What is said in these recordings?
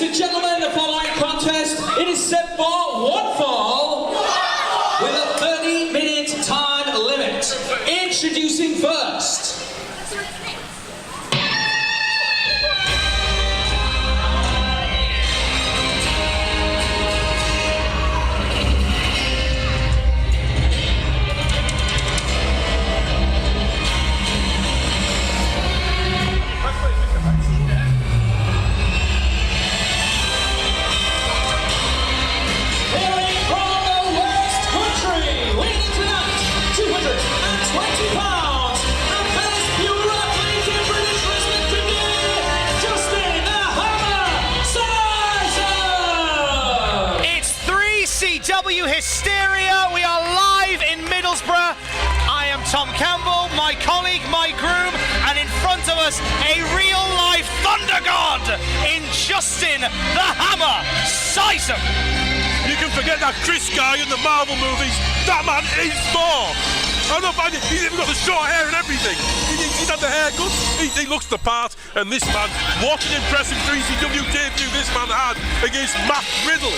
Ladies and gentlemen, the following contest, it is set for one fall with a 30-minute time limit. Introducing first. WWE Hysteria, we are live in Middlesbrough. I am Tom Campbell, my colleague, my groom, and in front of us, a real-life Thunder God in Justin the Hammer Sysum. You can forget that Chris guy in the Marvel movies. That man is Thor. I don't find it. He's even got the short hair and everything. He's had the haircut. He looks the part. And this man, what an impressive 3CW debut this man had against Matt Riddle.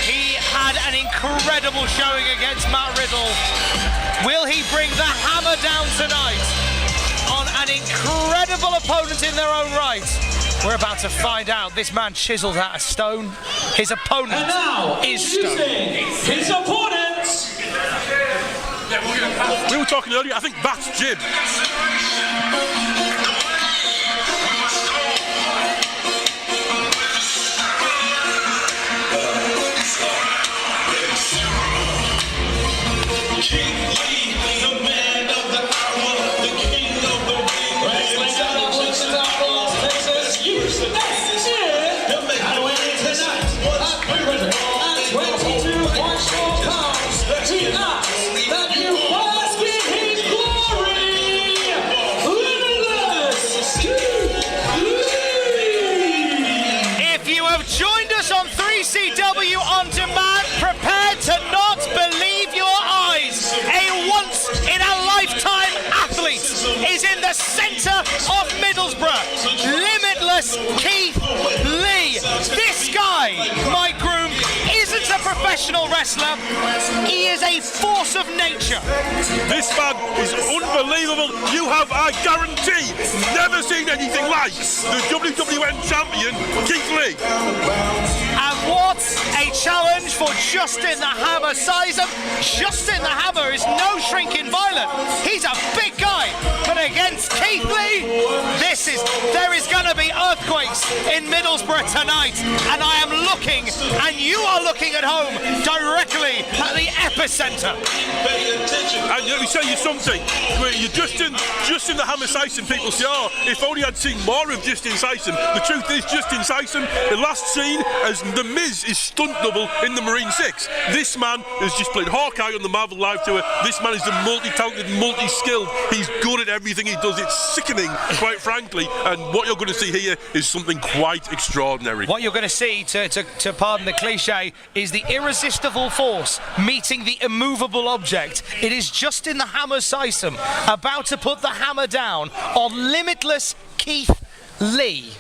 He had an incredible showing against Matt Riddle. Will he bring the hammer down tonight on an incredible opponent in their own right? We're about to find out. This man chiseled out of stone. His opponent and now, is stone. His opponent. We were talking earlier, I think that's Jim. CW on demand, prepared to not believe your eyes. A once-in-a-lifetime athlete is in the centre of Middlesbrough. Limitless Keith Lee. This guy, my groom, isn't a professional wrestler. He is a force of nature. This man is unbelievable. You have, I guarantee, never seen anything like the WWN champion, Keith Lee. And what a challenge for Justin the Hammer Sysum. Justin the Hammer is no shrinking violet. He's a big guy, but against Keith Lee, there is going to be earthquakes in Middlesbrough tonight. And I am looking, and you are looking at home, directly at the epicenter. And let me tell you something. You're Justin the Hammer Sysum. People say, oh, if only I'd seen more of Justin Sysum. The truth is, Justin Sysum, the last scene as The Miz is stunt double in the Marine 6. This man has just played Hawkeye on the Marvel Live Tour. This man is the multi-talented, multi-skilled. He's good at everything he does. It's sickening, quite frankly. And what you're going to see here is something quite extraordinary. What you're going to see, to pardon the cliche, is the irresistible force meeting the immovable object. It is Justin the Hammer Sysum about to put the hammer down on limitless Keith Lee.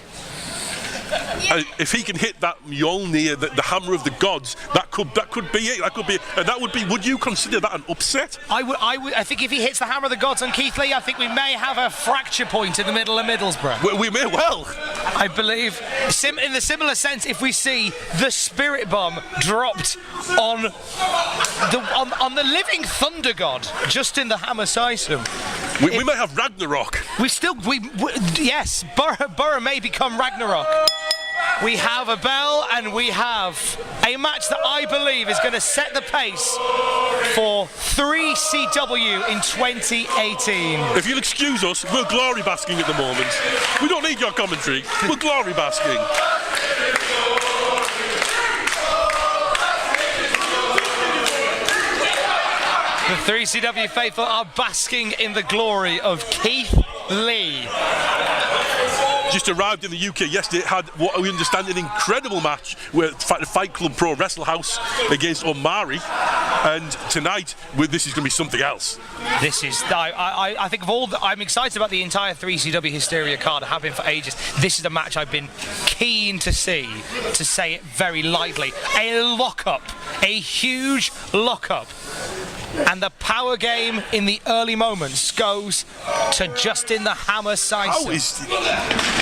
If he can hit that Mjolnir, the hammer of the gods, that could be it. That would be. Would you consider that an upset? I think if he hits the hammer of the gods on Keith Lee, I think we may have a fracture point in the middle of Middlesbrough. We may well. I believe, in the similar sense, if we see the spirit bomb dropped on the living thunder god, Justin the Hammer Sysum. We may have Ragnarok. Yes, Borough may become Ragnarok. We have a bell and we have a match that I believe is going to set the pace for 3CW in 2018. If you'll excuse us, we're glory basking at the moment. We don't need your commentary. We're glory basking. The 3CW faithful are basking in the glory of Keith Lee. just arrived in the UK yesterday. Had what we understand an incredible match with Fight Club Pro Wrestle House against Omari, and tonight this is going to be something else. This is, I think of all, I'm excited about the entire 3CW Hysteria card. I have been for ages. This is a match I've been keen to see, to say it very lightly. A lockup, a huge lockup. And the power game in the early moments goes to Justin the Hammer Sysum.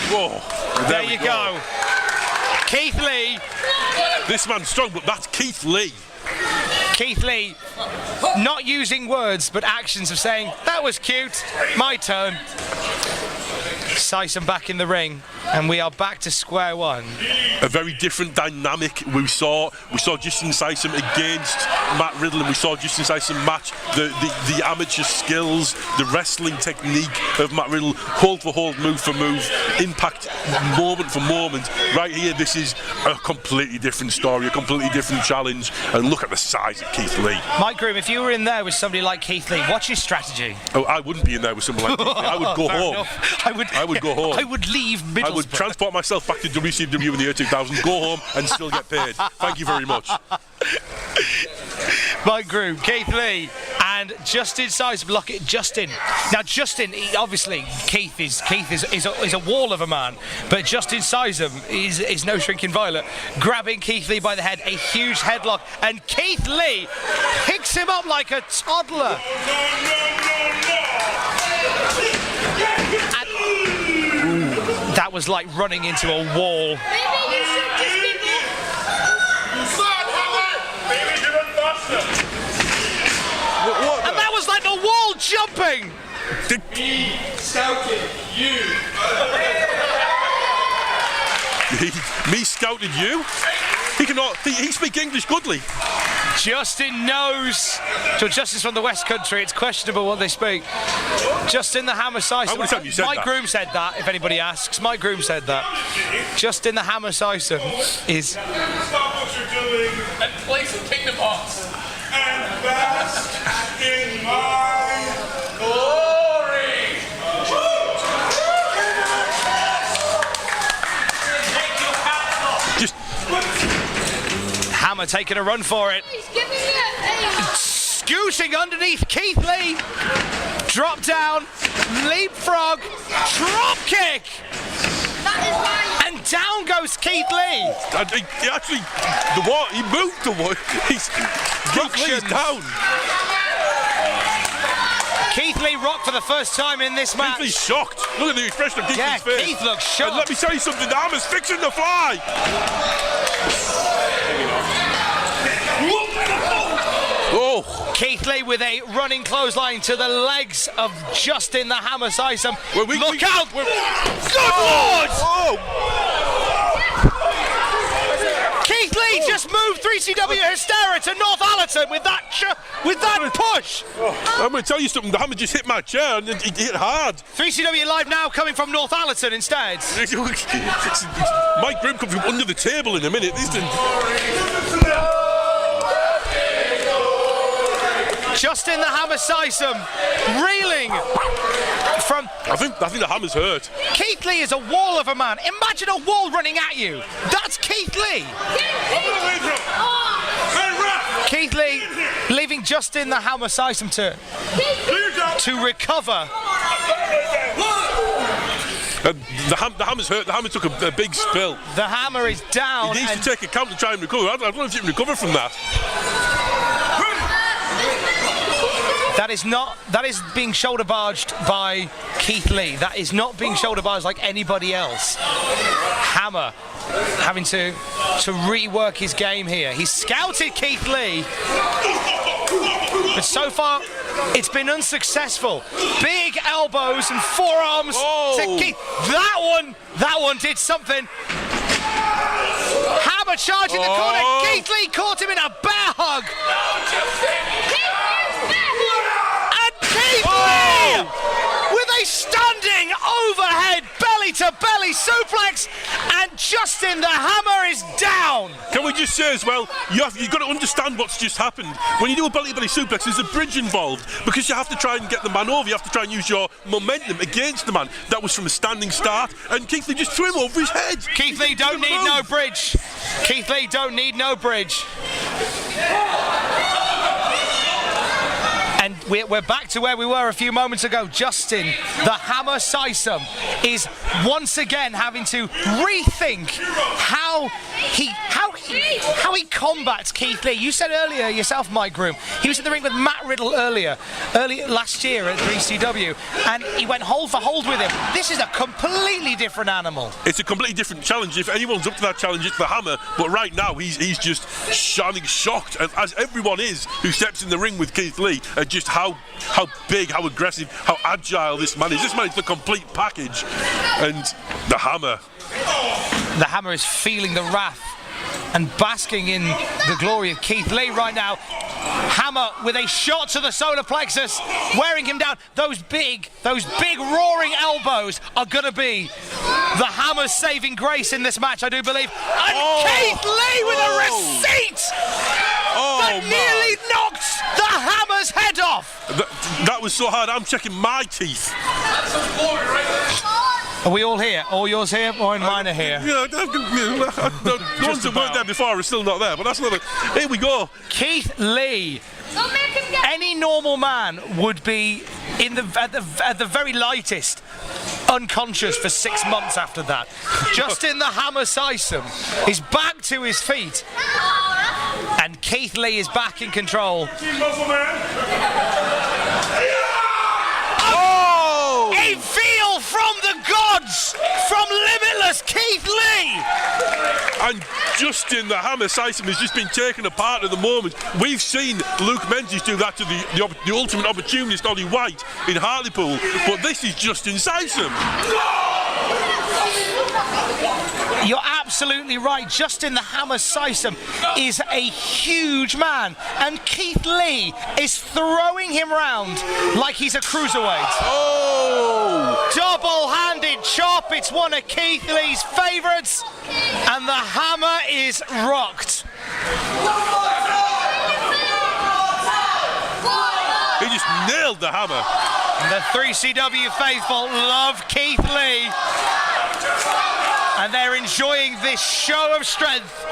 Whoa. There you go. Keith Lee. This man's strong, but that's Keith Lee. Keith Lee, not using words, but actions of saying, that was cute, my turn. Sysum back in the ring, and we are back to square one. A very different dynamic we saw Justin Sysum against Matt Riddle, and we saw Justin Sysum match the amateur skills, the wrestling technique of Matt Riddle, hold for hold, move for move, impact moment for moment. Right here, this is a completely different story, a completely different challenge, and look at the size of Keith Lee. Mike Groom, if you were in there with somebody like Keith Lee, what's your strategy? Oh, I wouldn't be in there with someone like Keith Lee. I would go home. I would go home. I would leave Middlesbrough. I would transport myself back to WCW in the year 2000, go home and still get paid. Thank you very much. Mike Groom, Keith Lee, and Justin Sysum. Look at Justin. Now, Justin, obviously, Keith is a wall of a man, but Justin Sysum is no shrinking violet, grabbing Keith Lee by the head, a huge headlock, and Keith Lee picks him up like a toddler. That was like running into a wall. Maybe you should just be And that was like the wall jumping. He scouted you. Me scouted you? He speaks English goodly. Justin knows. So Justin's from the West Country. It's questionable what they speak. Justin the Hammer Sysum. How many times you said Mike that? Groom said that, if anybody asks. Mike Groom said that. Justin the Hammer Sysum is... Stop what you're doing And play some Kingdom Hearts. and bask in my Glory. Just Hammer taking a run for it. He's giving it a... Scooting underneath Keith Lee. Drop down. Leapfrog. Drop kick. That is why... And down goes Keith Lee. he actually, he moved the wall. Keith Lee's down. Keith Lee rocked for the first time in this match. Keith Lee's shocked. Look at the expression of Keith Yeah, Lee's face. Keith looks And shocked. let me tell you something, the Hammer's fixing the fly. Oh. Keith Lee with a running clothesline to the legs of Justin the Hammer Sysum. Well, Look out! Good Lord! Keith Lee just moved 3CW Hysteria to North Allerton with that push. I'm going to tell you something, the Hammer just hit my chair and it hit hard. 3CW Live now coming from North Allerton instead. Mike Grimm comes from under the table in a minute. Justin the Hammer Sysum reeling from... I think the Hammer's hurt. Keith Lee is a wall of a man. Imagine a wall running at you. That's Keith Lee. Keith Lee leaving Justin the Hammer Sysum to recover. The Hammer's hurt. The Hammer took a big spill. The Hammer is down. He needs to take a count to try and recover. I don't know if he can recover from that. That is being shoulder barged by Keith Lee. That is not being shoulder barged like anybody else. Hammer having to rework his game here. He scouted Keith Lee, but so far it's been unsuccessful. Big elbows and forearms to Keith. That one did something. Hammer charging the corner. Keith Lee caught him in a bear hug. And Keith Lee with a standing overhead belly belly to belly suplex, and Justin the Hammer is down. Can we just say as well, you've got to understand what's just happened. When you do a belly-to-belly suplex, there's a bridge involved because you have to try and get the man over. You have to try and use your momentum against the man. That was from a standing start, and Keith Lee just threw him over his head. Keith Lee don't need no bridge. Keith Lee don't need no bridge. And we're back to where we were a few moments ago. Justin the Hammer Sysum is once again having to rethink how he combats Keith Lee. You said earlier yourself, Mike Groom, he was in the ring with Matt Riddle earlier last year at 3CW, and he went hold for hold with him. This is a completely different animal. It's a completely different challenge. If anyone's up to that challenge, it's the Hammer. But right now, he's just shining shocked, as everyone is who steps in the ring with Keith Lee, at just how big, how aggressive, how agile this man is. This man is the complete package. And the Hammer. The Hammer is feeling the wrath and basking in the glory of Keith Lee right now. Hammer with a shot to the solar plexus, wearing him down. Those big roaring elbows are going to be the Hammer's saving grace in this match, I do believe. And Keith Lee with a receipt that nearly knocked the Hammer's head off. That was so hard. I'm checking my teeth. Are we all here? All yours here? Or mine are here? Yeah, the ones that weren't there before are still not there, but that's another. Here we go. Keith Lee. Don't make him get. Any normal man would be at the very lightest unconscious for 6 months after that. Justin the Hammer Sysum is back to his feet, and Keith Lee is back in control. A feel from the gods, from limitless Keith Lee. And Justin the Hammer Sysum has just been taken apart at the moment. We've seen Luke Menzies do that to the ultimate opportunist, Ollie White, in Hartlepool, but this is Justin Sysum. You're absolutely right. Justin the Hammer Sysum is a huge man, and Keith Lee is throwing him round like he's a cruiserweight. Oh! Double-handed chop. It's one of Keith Lee's favourites, and the Hammer is rocked. He just nailed the Hammer. And the 3CW faithful love Keith Lee, and they're enjoying this show of strength.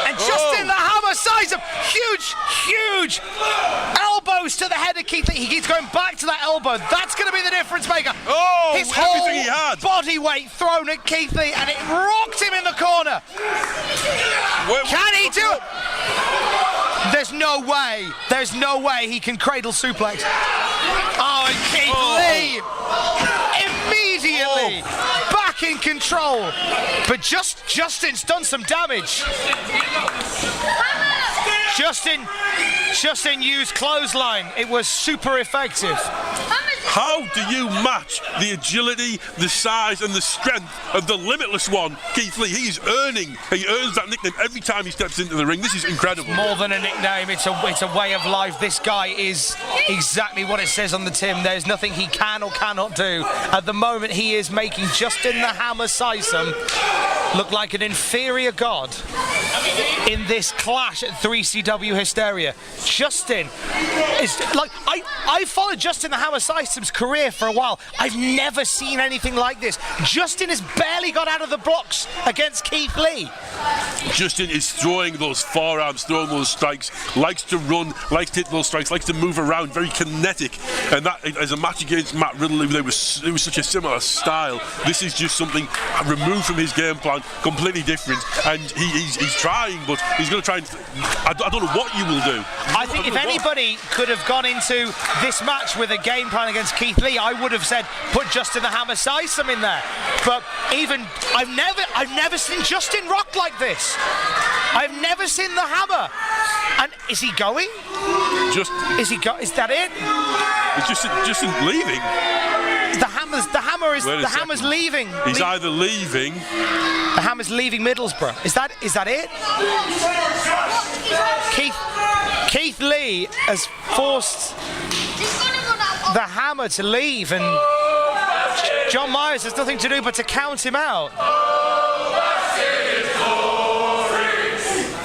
And Justin the Hammer Sysum, huge elbows to the head of Keith Lee. He keeps going back to that elbow. That's going to be the difference maker. Oh, his everything he whole had. body weight thrown at Keith Lee, and it rocked him in the corner. Can he do it? There's no way he can cradle suplex. Oh, and Keith Lee immediately back in control. But Justin's done some damage. Justin used clothesline. It was super effective. How do you match the agility, the size, and the strength of the limitless one, Keith Lee? He earns that nickname every time he steps into the ring. This is incredible. More than a nickname, it's a way of life. This guy is exactly what it says on the tin. There's nothing he can or cannot do. At the moment, he is making Justin the Hammer Sysum look like an inferior god in this clash at 3CW Hysteria. Justin is like, I followed Justin the Hammer Sysum's career for a while. I've never seen anything like this. Justin has barely got out of the blocks against Keith Lee. Justin is throwing those forearms, throwing those strikes, likes to run, likes to hit those strikes, likes to move around, very kinetic. And that, as a match against Matt Riddle, it was such a similar style. This is just something removed from his game plan, completely different. And he's trying, but he's going to try and... I don't know what you will do. I think if anybody could have gone into this match with a game plan against Keith Lee, I would have said, put Justin the Hammer Sysum in there. But even, I've never seen Justin rock like this. I've never seen the Hammer. And is he going? Is that it? It's just leaving. The Hammer's leaving. He's either leaving. The Hammer's leaving Middlesbrough. Is that it? Keith Lee has forced the Hammer to leave, and John Myers has nothing to do but to count him out.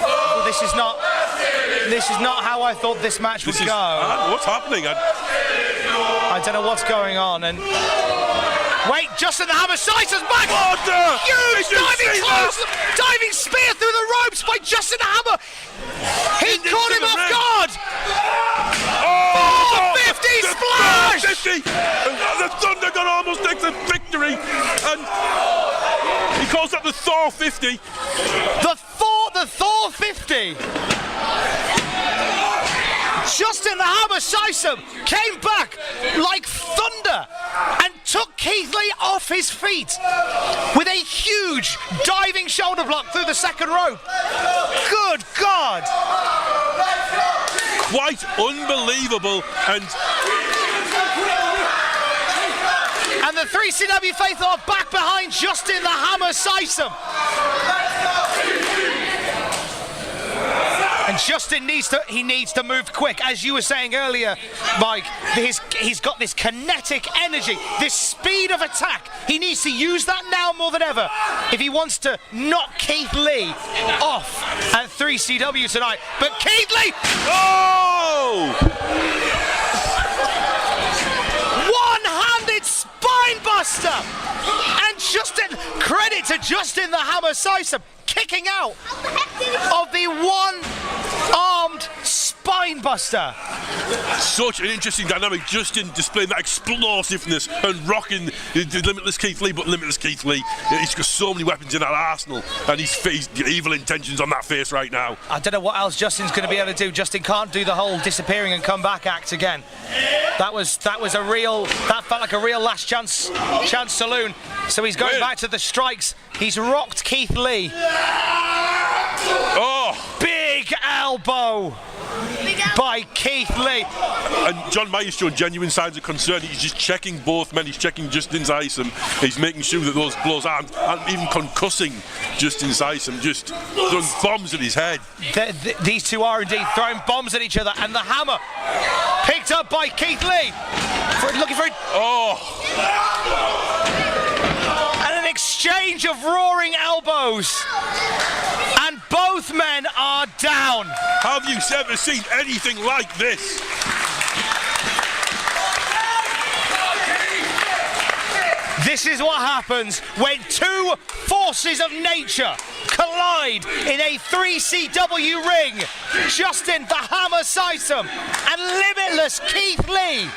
Well, this is not how I thought this match would go. What's happening? I don't know what's going on. And wait, Justin the Hammer Sysum's back! Huge diving spear through the ropes by Justin the Hammer! He caught him off guard! 450 splash! 450! The Thunder God almost takes the victory, and he calls that the Thor 50. The Thor 50! Justin the Hammer Sysum came back like thunder and took Keith Lee off his feet with a huge diving shoulder block through the second rope. Good God! Quite unbelievable, and the 3CW faithful are back behind Justin the Hammer Sysum. And Justin needs to move quick. As you were saying earlier, Mike, he's got this kinetic energy, this speed of attack. He needs to use that now more than ever if he wants to knock Keith Lee off at 3CW tonight. But Keith Lee... oh! One-handed spine buster! And Justin, credit to Justin the Hammer Sysum, kicking out of the one-armed spine buster. Such an interesting dynamic. Justin displaying that explosiveness and rocking the limitless Keith Lee, but limitless Keith Lee, he's got so many weapons in that arsenal, and he's evil intentions on that face right now. I don't know what else Justin's going to be able to do. Justin can't do the whole disappearing and come back act again. That felt like a real last chance saloon. So he's going back to the strikes. He's rocked Keith Lee. Oh! Big elbow by Keith Lee. And John Myers showed genuine signs of concern. He's just checking both men. He's checking Justin Sysum. He's making sure that those blows aren't even concussing Justin Sysum, just throwing bombs at his head. These two are indeed throwing bombs at each other, and the hammer picked up by Keith Lee. Looking for it. Oh! And an exchange of roaring elbows. And both men are down. Have you ever seen anything like this? This is what happens when two forces of nature collide in a 3CW ring. Justin the Hammer Sysum and limitless Keith Lee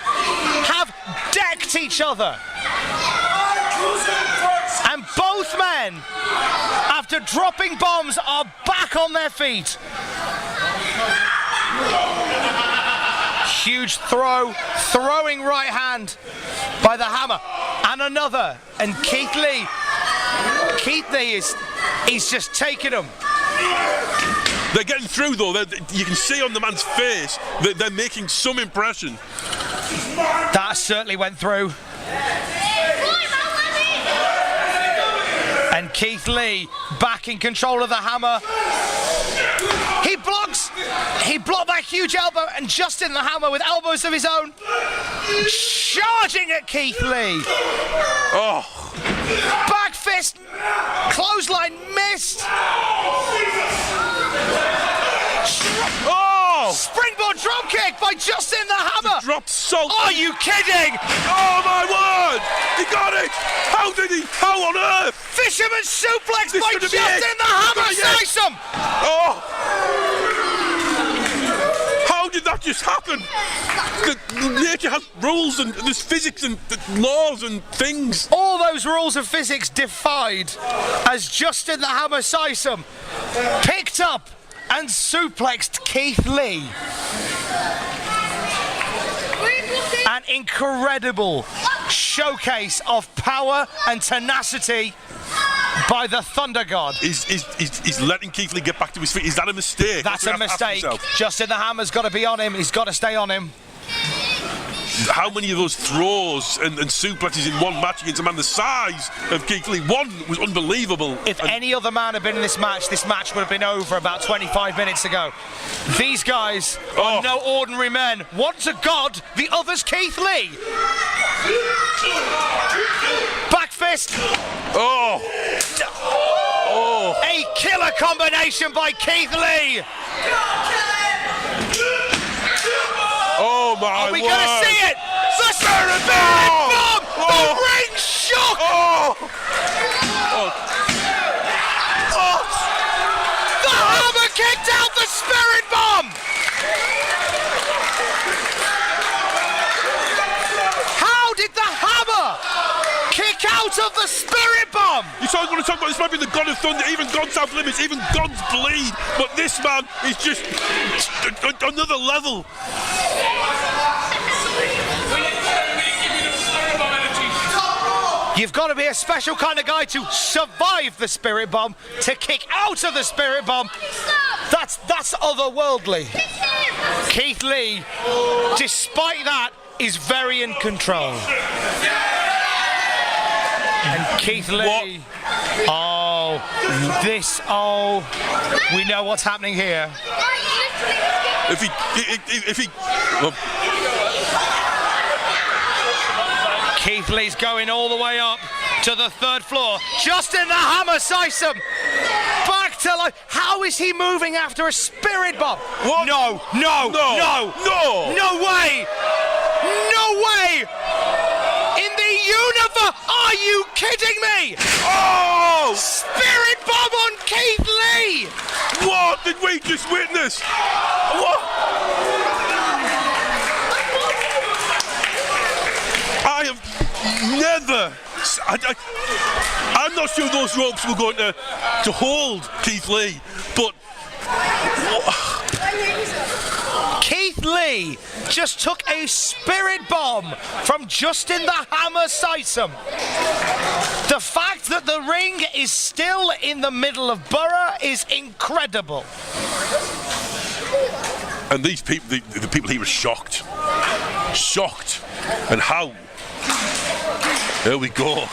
have decked each other. And both men, after dropping bombs, are back on their feet. Huge throwing right hand by the hammer, and another, and Keith Lee he's just taking them. They're getting through though. You can see on the man's face that they're making some impression. That certainly went through. And Keith Lee back in control of the hammer. He blocked that huge elbow, and Justin the Hammer with elbows of his own, charging at Keith Lee. Oh. Back fist, clothesline missed. Oh! Springboard drop kick by Justin the Hammer. Dropped salt. Are you kidding? Oh my word! He got it! How did he? How on earth? Fisherman suplex This by could Justin be it. the Hammer Could be it. Sysum. Oh! How did that just happen? Nature has rules, and there's physics and laws and things. All those rules of physics defied as Justin the Hammer Sysum picked up and suplexed Keith Lee. An incredible showcase of power and tenacity by the Thunder God. He's letting Keith Lee get back to his feet. Is that a mistake? That's a mistake. Justin the Hammer's got to be on him. He's got to stay on him. how many of those throws and suplexes in one match against a man the size of Keith Lee? One was unbelievable. If any other man had been in this match would have been over about 25 minutes ago. These guys are no ordinary men. One's a god, the other's Keith Lee. Back fist. Oh. A killer combination by Keith Lee. Oh my Are we word. going to see it? The Spirit Bomb! The ring shook! The Hammer kicked out the Spirit Bomb! How did the Hammer kick out of the Spirit Bomb? You saw going to talk about this might be the God of Thunder, even gods have limits, even gods bleed, but this man is just another level. You've got to be a special kind of guy to survive the Spirit Bomb, to kick out of the Spirit Bomb. That's otherworldly. Keith Lee, despite that, is very in control. And Keith Lee, we know what's happening here. Keith Lee's going all the way up to the third floor. Justin the Hammer Sysum back to life. How is he moving after a Spirit Bomb? What? No way! No way! In the universe! Are you kidding me? Oh! Spirit Bomb on Keith Lee! What did we just witness? What? I have never. I'm not sure those ropes were going to hold Keith Lee, but Keith Lee just took a Spirit Bomb from Justin the Hammer Sysum. The fact that the ring is still in the middle of Borough is incredible. And these people, the people here were shocked. And how? There we go.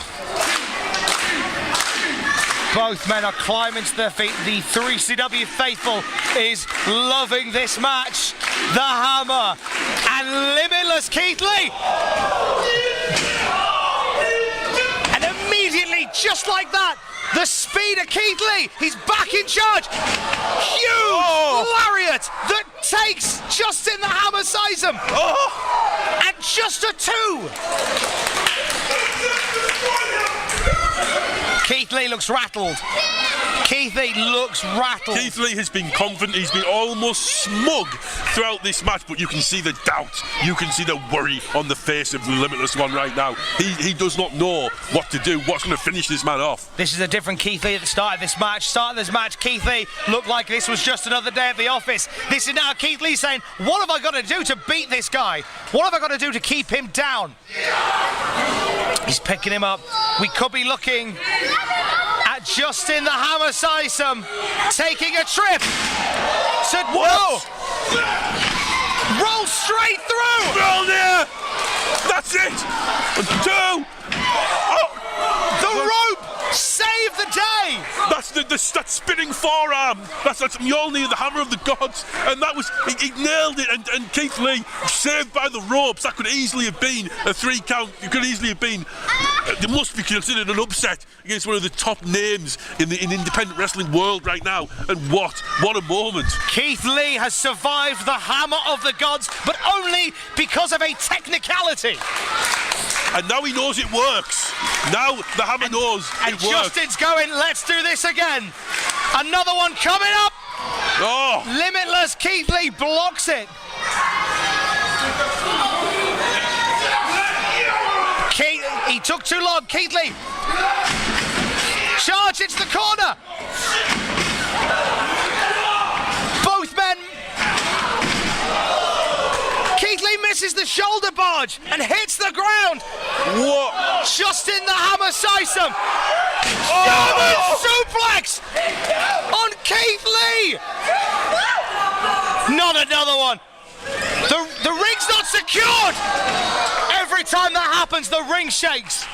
Both men are climbing to their feet. The 3CW faithful is loving this match. The Hammer and Limitless Keith Lee. And immediately, just like that, the speed of Keith Lee, he's back in charge. Huge lariat that takes Justin the Hammer Sysum. And just a 2. Keith Lee looks rattled. Keith Lee has been confident, he's been almost smug throughout this match, but you can see the doubt, you can see the worry on the face of the Limitless One right now. He does not know what to do, what's going to finish this man off. This is a different Keith Lee at the start of this match. Keith Lee looked like this was just another day at the office. This is now Keith Lee saying, what have I got to do to beat this guy? What have I got to do to keep him down? He's picking him up. We could be looking at Justin the Hammer Sysum taking a trip. Roll straight through. Roll there. That's it. 2. The rope saved the day. That's that spinning forearm. That's Mjolnir, the hammer of the gods, and that was he nailed it. And Keith Lee saved by the ropes. That could easily have been a 3 count. It could easily have been. It must be considered an upset against one of the top names in the independent wrestling world right now. And what a moment! Keith Lee has survived the hammer of the gods, but only because of a technicality. And now he knows it works. Now the hammer knows and it works. Justin's going, let's do this again. Another one coming up. Limitless Keith Lee blocks it. He took too long. Keith Lee. Charge into the corner. Both men. Keith Lee misses the shoulder barge and hits the ground. What? Justin the Hammer Sysum. German suplex on Keith Lee. Not another one. The ring's not secured! Every time that happens, the ring shakes.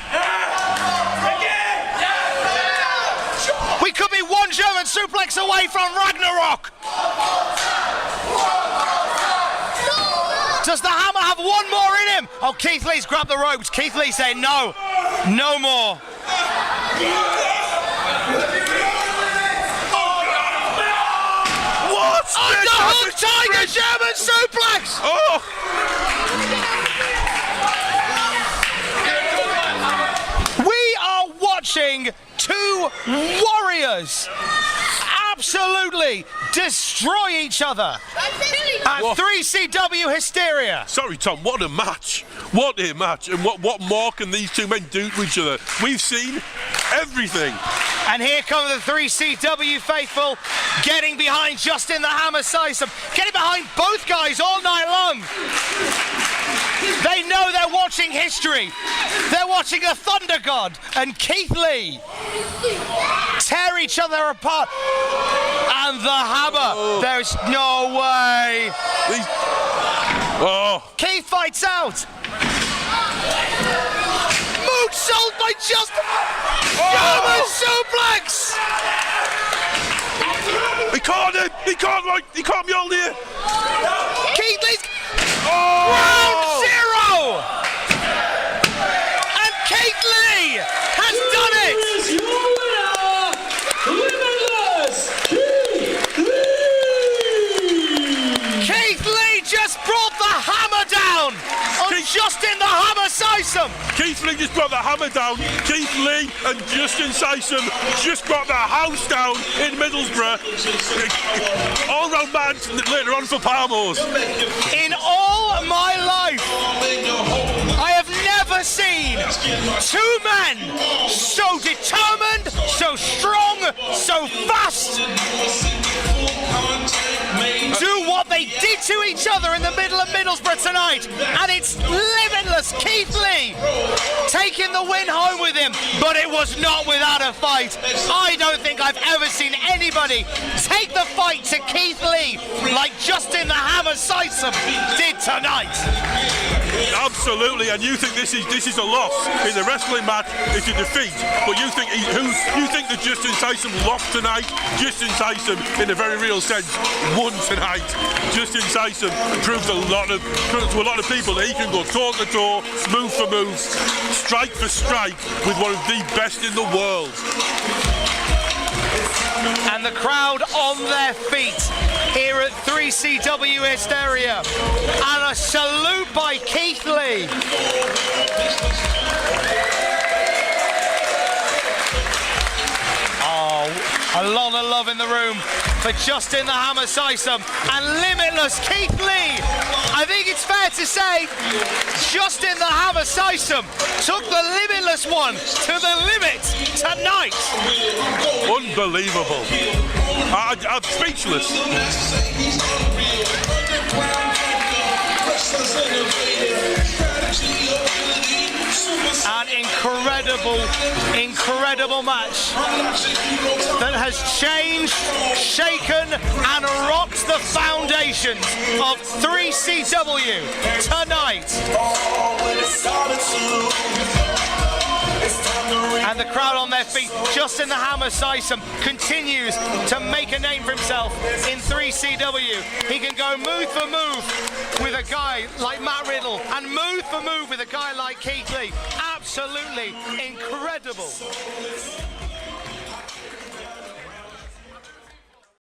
We could be one German suplex away from Ragnarok. Does the Hammer have one more in him? Oh, Keith Lee's grabbed the ropes. Keith Lee saying no, no more. What? Underhook Tiger German suplex! Oh! We are watching two warriors absolutely destroy each other at What? 3CW Hysteria. Sorry, Tom, what a match. What a match. And what more can these two men do to each other? We've seen everything. And here come the 3CW faithful getting behind Justin the Hammer Sysum, getting behind both guys all night long. They know they're watching history. They're watching a Thunder God and Keith Lee tear each other apart. And the Hammer, there's no way. Oh. Keith fights out. Moonsault by Justin. German suplex. He caught him. He caught me all here. Keith Lee's Oh. Round zero! And Keith Lee has done it! Here's your winner, Limitless Keith Lee! Keith Lee just brought the Hammer down on Justin the Hammer Sysum! Keith Lee just brought the Hammer down. Keith Lee and Justin Sysum just brought the house down in Middlesbrough. All round match later on for Palmos. In all my life, I have never seen two men so determined, so strong, so fast do what they did to each other in the middle of Middlesbrough tonight. And it's Limitless Keith Lee taking the win home with him, but it was not without a fight. I don't think I've ever seen anybody take the fight to Keith Lee like Justin the Hammer Sysum did tonight. Absolutely, and you think this is a loss in the wrestling match? It's a defeat, but you think that Justin Sysum lost tonight? Justin Sysum, in a very real sense, won tonight. Justin Sysum proved to a lot of people that he can go toe to toe, move for move, strike for strike with one of the best in the world. And the crowd on their feet here at 3CW Hysteria. And a salute by Keith Lee. Oh, a lot of love in the room for Justin the Hammer Sysum and Limitless Keith Lee. I think it's fair to say Justin the Hammer Sysum took the Limitless one to the limit tonight. Unbelievable. I'm speechless. An incredible match that has changed, shaken and rocked the foundations of 3CW tonight. And the crowd on their feet. Justin the Hammer Sysum continues to make a name for himself in 3CW. He can go move for move with a guy like Matt Riddle and move for move with a guy like Keith Lee. Absolutely incredible.